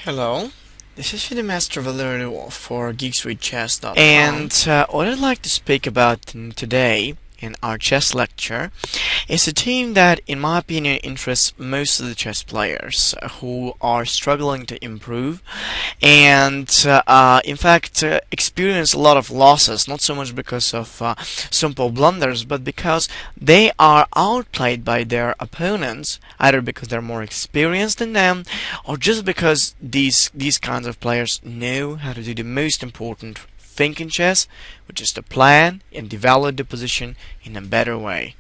Hello, this is FIDE Master Valeri Lilov for geekswithchess.com, and what I'd like to speak about today in our chess lecture is a team that, in my opinion, interests most of the chess players who are struggling to improve and, in fact, experience a lot of losses, not so much because of simple blunders, but because they are outplayed by their opponents, either because they're more experienced than them, or just because these kinds of players know how to do the most important thing in chess, which is to plan and develop the position in a better way.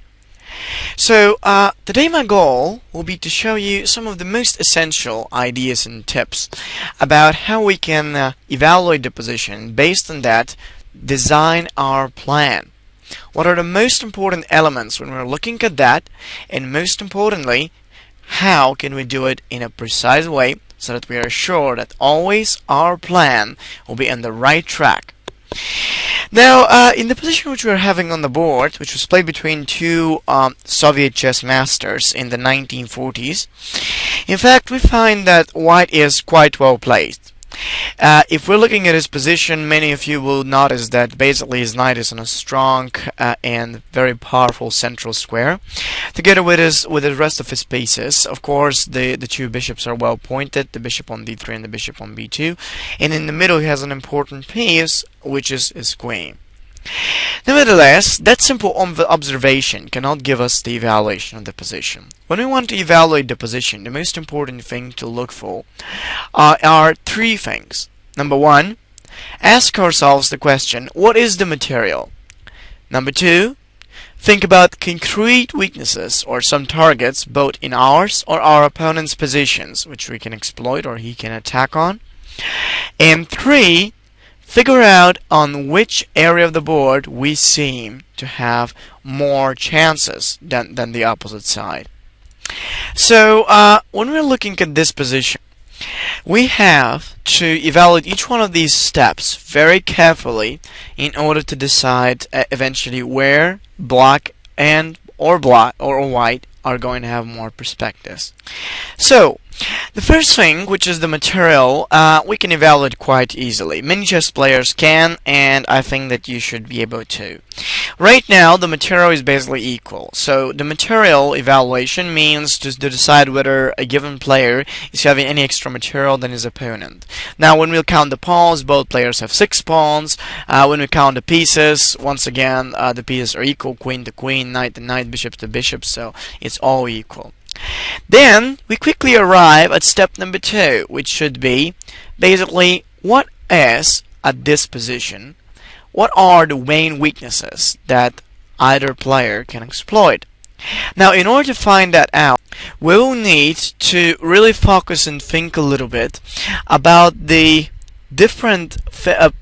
So today my goal will be to show you some of the most essential ideas and tips about how we can evaluate the position. Based on that, design our plan. What are the most important elements when we're looking at that, and most importantly, how can we do it in a precise way so that we are sure that always our plan will be on the right track. Now, in the position which we're having on the board, which was played between two Soviet chess masters in the 1940s, in fact, we find that White is quite well placed. If we're looking at his position, many of you will notice that basically his knight is on a strong and very powerful central square, together with the rest of his pieces. Of course, the two bishops are well pointed, the bishop on d3 and the bishop on b2, and in the middle he has an important piece, which is his queen. Nevertheless, that simple observation cannot give us the evaluation of the position. When we want to evaluate the position, the most important thing to look for are three things. Number one, ask ourselves the question, what is the material? Number two, think about concrete weaknesses or some targets both in ours or our opponent's positions, which we can exploit or he can attack on. And three, figure out on which area of the board we seem to have more chances than the opposite side. So when we're looking at this position, we have to evaluate each one of these steps very carefully in order to decide eventually where black or white are going to have more perspectives. So the first thing, which is the material, we can evaluate quite easily. Many chess players can, and I think that you should be able to. Right now, the material is basically equal. So the material evaluation means to decide whether a given player is having any extra material than his opponent. Now, when we count the pawns, both players have 6 pawns. When we count the pieces, once again, the pieces are equal: queen to queen, knight to knight, bishop to bishop, so it's all equal. Then we quickly arrive at step number 2, which should be basically what is at this position, what are the main weaknesses that either player can exploit. Now, in order to find that out, we will need to really focus and think a little bit about the different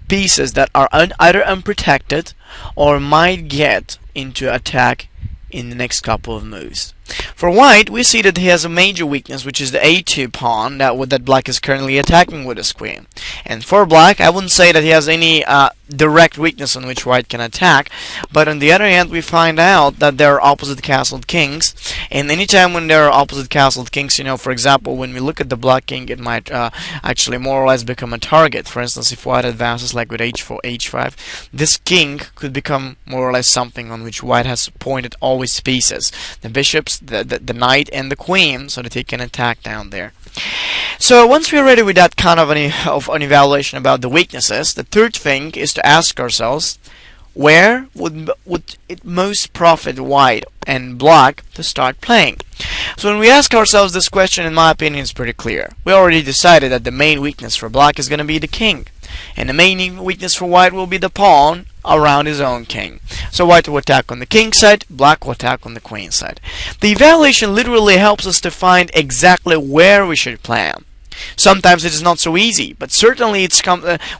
pieces that are either unprotected or might get into attack in the next couple of moves. For white, we see that he has a major weakness, which is the a2 pawn that black is currently attacking with his queen. And for black, I wouldn't say that he has any direct weakness on which white can attack, but on the other hand, we find out that there are opposite castled kings, and anytime when there are opposite castled kings, for example, when we look at the black king, it might actually more or less become a target. For instance, if white advances like with h4, h5, this king could become more or less something on which white has pointed all his pieces, the bishops, the knight, and the queen, so that he can attack down there. So once we're ready with that kind of an evaluation about the weaknesses, the third thing is to ask ourselves, where would it most profit white and black to start playing? So when we ask ourselves this question, in my opinion, it's pretty clear. We already decided that the main weakness for black is going to be the king, and the main weakness for white will be the pawn around his own king. So white will attack on the king side, black will attack on the queen side. The evaluation literally helps us to find exactly where we should plan. Sometimes it is not so easy, but certainly it's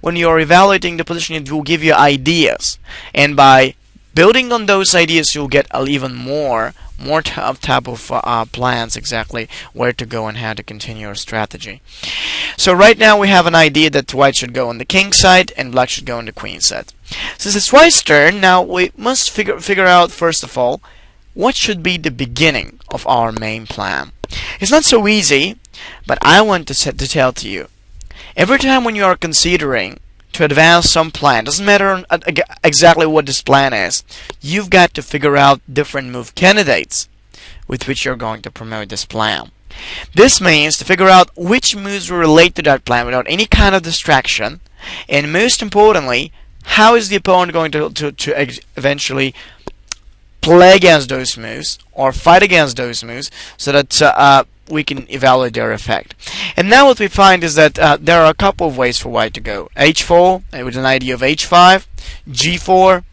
when you are evaluating the position, it will give you ideas, and by building on those ideas, you'll get even more type of plans exactly where to go and how to continue your strategy. So right now we have an idea that white should go on the king side and black should go on the queen side. Since it's white's turn, now we must figure out first of all what should be the beginning of our main plan. It's not so easy, but I want to tell to you Every time when you are considering to advance some plan, doesn't matter exactly what this plan is, you've got to figure out different move candidates with which you're going to promote this plan. This means to figure out which moves will relate to that plan without any kind of distraction, and most importantly, how is the opponent going to eventually play against those moves or fight against those moves, so that we can evaluate their effect. And now what we find is that there are a couple of ways for white to go. H4 with an idea of H5, G4,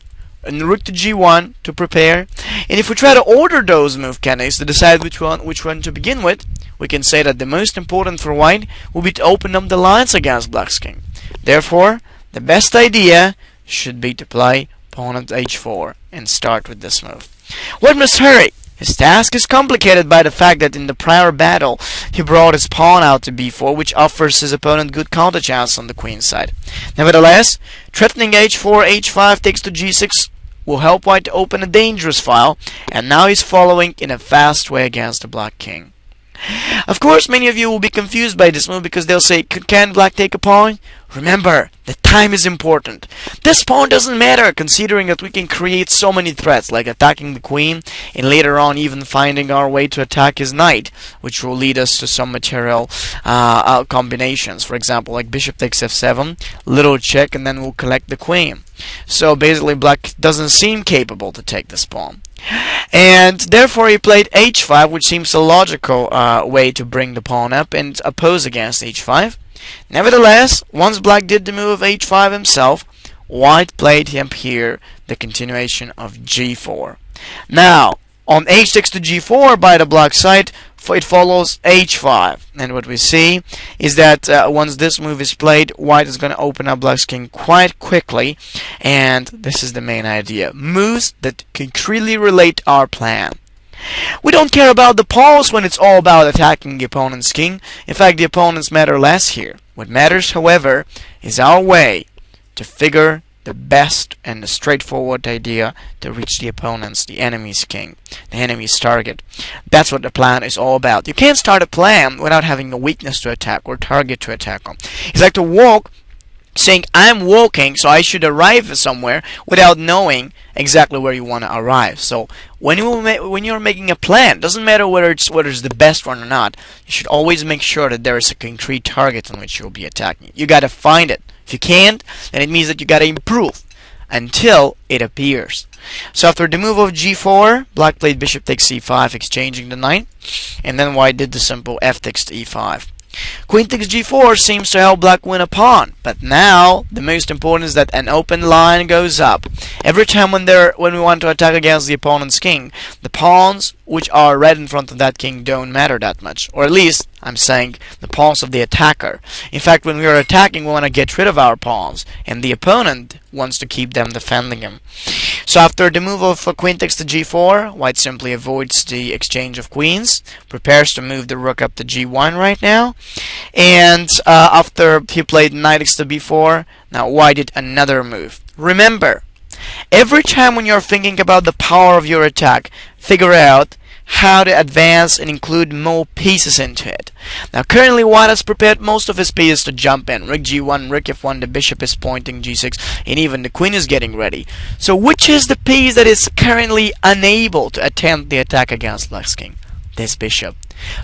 and rook to G1 to prepare. And if we try to order those move candidates to decide which one to begin with, we can say that the most important for white will be to open up the lines against black's king. Therefore, the best idea should be to play pawn at H4 and start with this move. White must hurry. His task is complicated by the fact that in the prior battle he brought his pawn out to b4, which offers his opponent good counter chance on the queen side. Nevertheless, threatening h4, h5 takes to g6 will help white to open a dangerous file, and now he's following in a fast way against the black king. Of course, many of you will be confused by this move because they'll say, can black take a pawn? Remember, the time is important. This pawn doesn't matter, considering that we can create so many threats, like attacking the queen, and later on even finding our way to attack his knight, which will lead us to some material combinations. For example, like bishop takes f7, little check, and then we'll collect the queen. So basically, black doesn't seem capable to take this pawn. And therefore he played h5, which seems a logical way to bring the pawn up and oppose against h5. Nevertheless, once black did the move of h5 himself, white played him here the continuation of g4. Now, on h takes to g4 by the black side, it follows h5. And what we see is that once this move is played, white is going to open up black's king quite quickly. And this is the main idea. Moves that concretely relate our plan. We don't care about the pawns when it's all about attacking the opponent's king. In fact, the opponents matter less here. What matters, however, is our way to figure the best and the straightforward idea to reach the enemy's king, the enemy's target. That's what the plan is all about. You can't start a plan without having a weakness to attack or target to attack on. It's like to walk, saying, I'm walking, so I should arrive somewhere without knowing exactly where you want to arrive. So when you're making a plan, doesn't matter whether it's the best one or not, you should always make sure that there is a concrete target on which you'll be attacking. You gotta find it. If you can't, then it means that you gotta improve until it appears. So after the move of g4, black played bishop takes c5, exchanging the knight, and then white did the simple f takes to e5. Queen takes g4 seems to help black win a pawn, but now the most important is that an open line goes up. Every time when we want to attack against the opponent's king, the pawns which are right in front of that king don't matter that much, or at least I'm saying the pawns of the attacker. In fact, when we are attacking, we want to get rid of our pawns, and the opponent wants to keep them defending him. So after the move of queen takes to g4, white simply avoids the exchange of queens, prepares to move the rook up to g1 right now, and after he played knight takes to b4, now white did another move. Remember, every time when you're thinking about the power of your attack, figure out how to advance and include more pieces into it. Now currently white has prepared most of his pieces to jump in. Rook g1, rook f1, the bishop is pointing g6, and even the queen is getting ready. So which is the piece that is currently unable to attempt the attack against black's king? This bishop.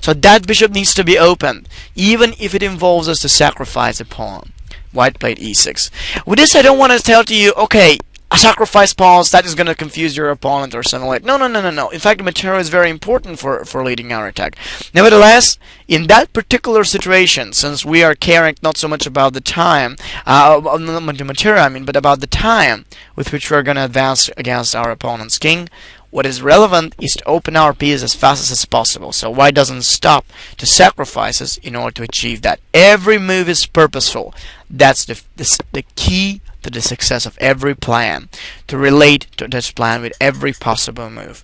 So that bishop needs to be opened, even if it involves us to sacrifice a pawn. White played e6. With this, I don't want to tell to you, okay, sacrifice pawns, that is going to confuse your opponent or something like that. No. In fact, the material is very important for leading our attack. Nevertheless, in that particular situation, since we are caring not so much about the time, not the material, but about the time with which we are going to advance against our opponent's king, what is relevant is to open our piece as fast as possible. So white doesn't stop to sacrifices in order to achieve that. Every move is purposeful. That's the key to the success of every plan, to relate to this plan with every possible move.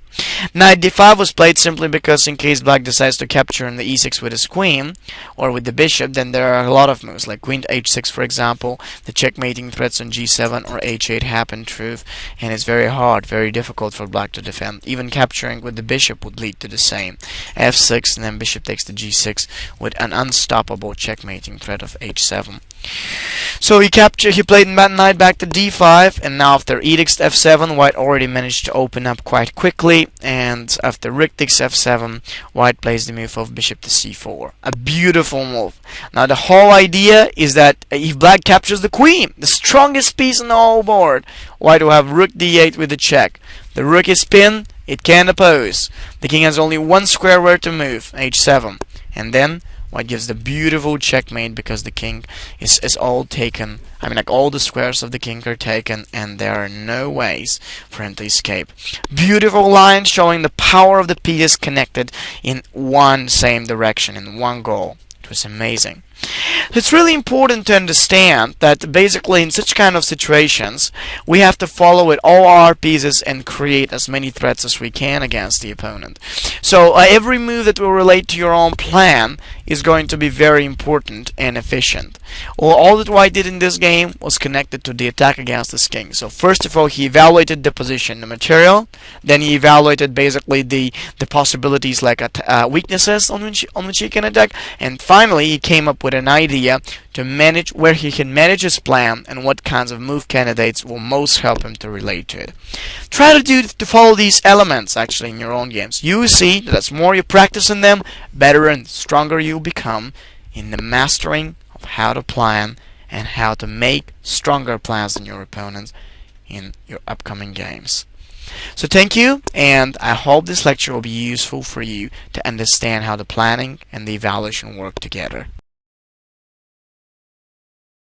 Knight d5 was played simply because in case black decides to capture in the e6 with his queen or with the bishop, then there are a lot of moves like queen to h6, for example. The checkmating threats on g7 or h8 happen truth, and it's very hard, very difficult for black to defend. Even capturing with the bishop would lead to the same. f6 and then bishop takes to g6 with an unstoppable checkmating threat of h7. So he played knight back to d5, and now after edicts f7, white already managed to open up quite quickly, and after rook takes f7, white plays the move of bishop to c4. A beautiful move. Now the whole idea is that if black captures the queen, the strongest piece on the whole board, white will have rook d8 with the check. The rook is pinned, it can't oppose. The king has only one square where to move, h7, and then white gives the beautiful checkmate because the king is all taken. I mean, like, all the squares of the king are taken, and there are no ways for him to escape. Beautiful line showing the power of the pieces connected in one same direction, in one goal. It was amazing. It's really important to understand that basically in such kind of situations we have to follow with all our pieces and create as many threats as we can against the opponent. So every move that will relate to your own plan is going to be very important and efficient. All that white did in this game was connected to the attack against this king. So first of all, he evaluated the position, the material, then he evaluated basically the possibilities like weaknesses on which he can attack, and finally he came up with an idea to manage where he can manage his plan and what kinds of move candidates will most help him to relate to it. Try to follow these elements actually in your own games. You will see that as more you practice in them, better and stronger you'll become in the mastering of how to plan and how to make stronger plans than your opponents in your upcoming games. So thank you, and I hope this lecture will be useful for you to understand how the planning and the evaluation work together.